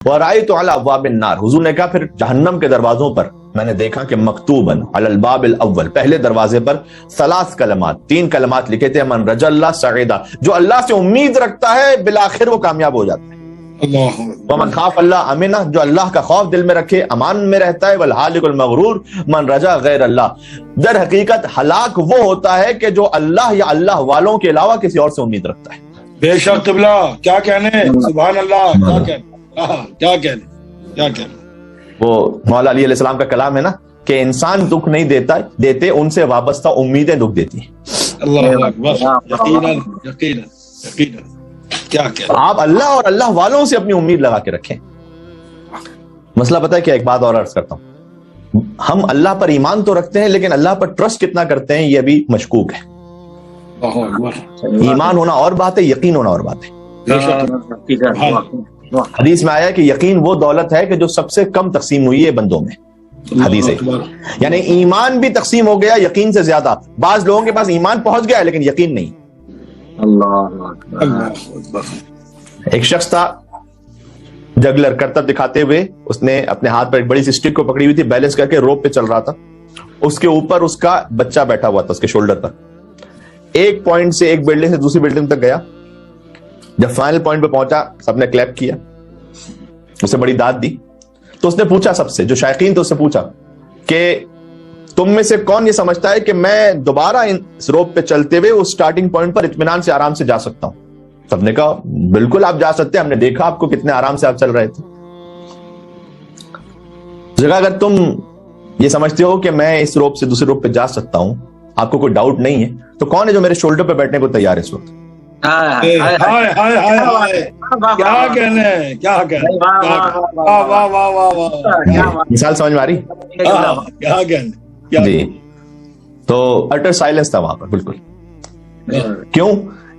وَرَأَيْتُ عَلَى أَبْوَابِ النَّارِ، حضور نے کہا پھر جہنم کے دروازوں پر میں نے دیکھا کہ مکتوباً علی الباب الاول، پہلے دروازے پر 3 کلمات لکھے تھے، من رجا اللہ سعیدا، جو اللہ سے امید رکھتا ہے بالآخر وہ کامیاب ہو جاتا ہے، ومن خاف اللہ امنہ، جو اللہ کا خوف دل میں رکھے امان میں رہتا ہے، والحالق المغرور من رجا غیر اللہ، در حقیقت ہلاک وہ ہوتا ہے کہ جو اللہ یا اللہ والوں کے علاوہ کسی اور سے امید رکھتا ہے۔ بے شک قبلہ، کیا کہنے، سبحان اللہ، کیا کہنے۔ وہ مولا علی علیہ السلام کا کلام ہے نا کہ انسان دکھ نہیں دیتے ان سے وابستہ امیدیں دکھ دیتی ہیں۔ اللہ اکبر، یقیناً کیا کہنے۔ آپ اللہ اور اللہ والوں سے اپنی امید لگا کے رکھیں۔ مسئلہ پتہ ہے کیا، ایک بات اور عرض کرتا ہوں، ہم اللہ پر ایمان تو رکھتے ہیں لیکن اللہ پر ٹرسٹ کتنا کرتے ہیں یہ بھی مشکوک ہے۔ ایمان ہونا اور بات ہے، یقین ہونا اور بات ہے۔ حدیث میں آیا کہ یقین وہ دولت ہے کہ جو سب سے کم تقسیم ہوئی ہے بندوں میں، حدیث ہے، یعنی ایمان بھی تقسیم ہو گیا یقین سے زیادہ۔ بعض لوگوں کے پاس ایمان پہنچ گیا لیکن یقین نہیں۔ ایک شخص تھا جگلر، کرتب دکھاتے ہوئے، اس نے اپنے ہاتھ پر ایک بڑی سی اسٹک کو پکڑی ہوئی تھی، بیلنس کر کے روپ پہ چل رہا تھا، اس کے اوپر اس کا بچہ بیٹھا ہوا تھا اس کے شولڈر پر۔ ایک پوائنٹ سے ایک بلڈنگ سے دوسری بلڈنگ تک گیا، جب فائنل پوائنٹ پہ پہنچا سب نے کلیپ کیا، اسے بڑی داد دی، تو اس نے پوچھا سب سے، جو شائقین تھے اس سے پوچھا کہ تم میں سے کون یہ سمجھتا ہے کہ میں دوبارہ اس روپ پہ چلتے ہوئے اس سٹارٹنگ پوائنٹ پر اطمینان سے آرام سے جا سکتا ہوں؟ سب نے کہا بالکل آپ جا سکتے ہیں، ہم نے دیکھا آپ کو کتنے آرام سے آپ چل رہے تھے۔ جگہ اگر تم یہ سمجھتے ہو کہ میں اس روپ سے دوسرے روپ پہ جا سکتا ہوں، آپ کو کوئی ڈاؤٹ نہیں ہے، تو کون ہے جو میرے شولڈر پہ بیٹھنے کو تیار ہے اس وقت؟ مثال سمجھ میں آ رہی؟ جی، تو اٹر سائلنس تھا وہاں پر، بالکل۔ کیوں؟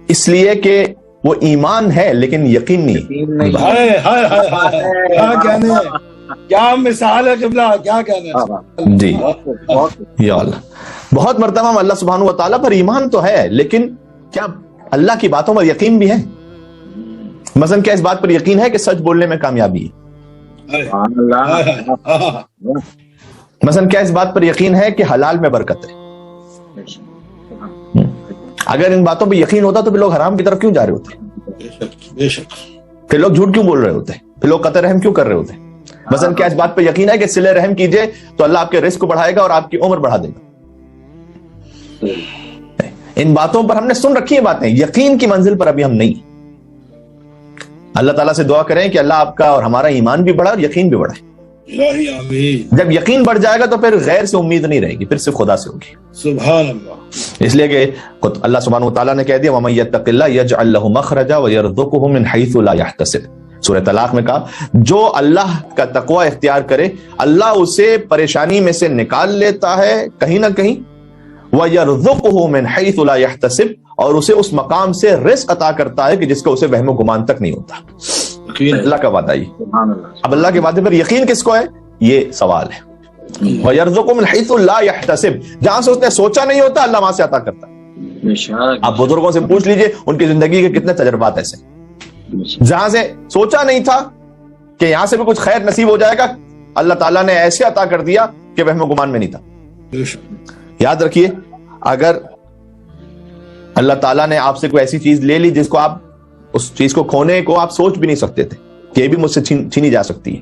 اس لیے کہ وہ ایمان ہے لیکن یقین نہیں۔ کیا مثال ہے قبلہ، کیا کہنا۔ جی یا اللہ، بہت مرتبہ ہم اللہ سبحانہ و تعالیٰ پر ایمان تو ہے لیکن کیا اللہ کی باتوں پر یقین بھی ہے؟ مثلا کیا اس بات پر یقین ہے کہ سچ بولنے میں کامیابی ہے؟ مثلا کیا اس بات پر یقین ہے کہ حلال میں برکت ہے؟ اگر ان باتوں پہ یقین ہوتا تو پھر لوگ حرام کی طرف کیوں جا رہے ہوتے؟ پھر لوگ جھوٹ کیوں بول رہے ہوتے؟ پھر لوگ قطع رحم کیوں کر رہے ہوتے؟ مثلا کیا اس بات پہ یقین ہے کہ صلہ رحم کیجئے تو اللہ آپ کے رزق کو بڑھائے گا اور آپ کی عمر بڑھا دے گا؟ ان باتوں پر ہم نے سن رکھی ہیں باتیں، یقین کی منزل پر ابھی ہم نہیں۔ اللہ تعالیٰ سے دعا کریں کہ اللہ آپ کا اور ہمارا ایمان بھی بڑھا اور یقین بھی بڑھے۔ جب یقین بڑھ جائے گا تو پھر غیر سے امید نہیں رہے گی، پھر صرف خدا سے ہوگی۔ سبحان اللہ۔ اس لیے کہ اللہ سبحانہ وتعالیٰ نے کہہ دیا وَمَن يَتَّقِ اللَّهَ يَجْعَل لَّهُ مَخْرَجًا وَيَرْزُقْهُ مِنْ حَيْثُ لَا يَحْتَسِبُ۔ سورہ طلاق میں کہا جو اللہ کا تقوی اختیار کرے اللہ اسے پریشانی میں سے نکال لیتا ہے کہیں نہ کہیں، وَيَرْزُقْهُ مِنْ حَيْثُ لَا يَحْتَسِبُ، اور اسے اس مقام سے رزق عطا کرتا ہے کہ جس کا اسے وہم و گمان تک نہیں ہوتا۔ اللہ کا وعدہ ہے۔ اب اللہ کے وعدے پر یقین کس کو ہے، یہ سوال ہے۔ وَيَرْزُقُهُ مِنْ حَيْثُ لَا يَحْتَسِبُ، جہاں سے اس نے سوچا نہیں ہوتا اللہ وہاں سے عطا کرتا ہے۔ آپ بزرگوں سے پوچھ لیجئے ان کی زندگی کے کتنے تجربات ایسے، جہاں سے سوچا نہیں تھا کہ یہاں سے بھی کچھ خیر نصیب ہو جائے گا، اللہ تعالیٰ نے ایسے عطا کر دیا کہ وہم و گمان میں نہیں تھا۔ یاد رکھیے اگر اللہ تعالیٰ نے آپ سے کوئی ایسی چیز لے لی جس کو آپ اس چیز کو کھونے کو آپ سوچ بھی نہیں سکتے تھے کہ یہ بھی مجھ سے چھینی جا سکتی ہے،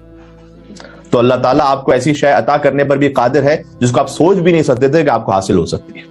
تو اللہ تعالیٰ آپ کو ایسی شے عطا کرنے پر بھی قادر ہے جس کو آپ سوچ بھی نہیں سکتے تھے کہ آپ کو حاصل ہو سکتی ہے۔